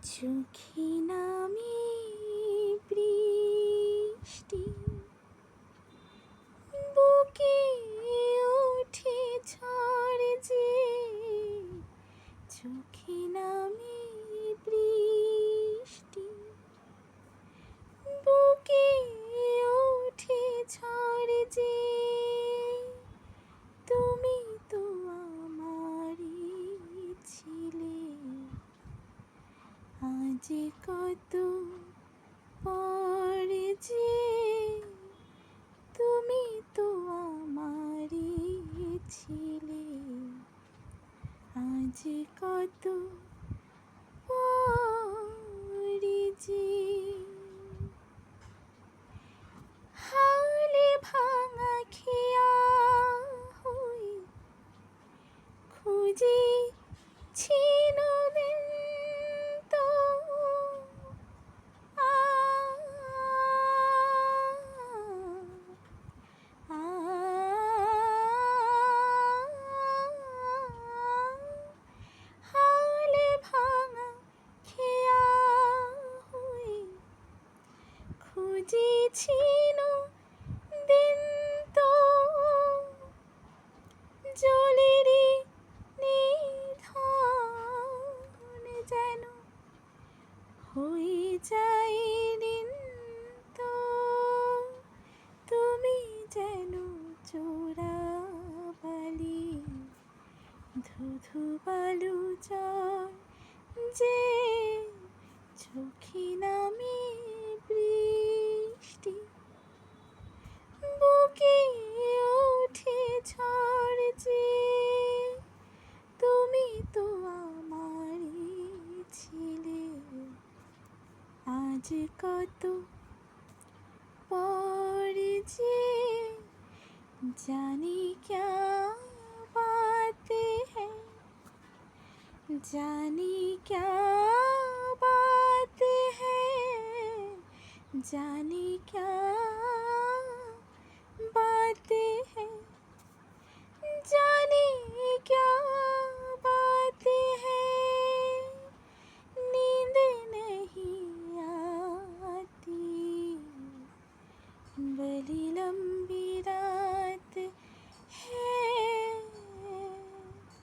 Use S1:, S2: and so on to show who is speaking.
S1: চোখে নামে বৃষ্টি, বুকে ওঠে ঝড় যে। চোখে নামে বৃষ্টি, বুকে ওঠে ঝড় যে। তুমি তো আমারই ছিলে, আজ কত পরে যে। তুমি তো আমারই ছিলে, আজ কত পরে যে। হালে ভাঙা খেয়া হই খুঁজেছি নদীন তো। হালে ভাঙা খেয়া হই খুঁজেছি দিন তো। জলেরই নিধন যেন হয়ে যায় দিন তো। তুমি যেন চোরাবালি, ধুধু বালু চর যে। চোখে নামে বৃষ্টি, বুকে ওঠে ঝড় যে। তুমি তো আমারই ছিলে, আজ কত পরে যে। जाने क्या बात है, जाने क्या बात है, जाने क्या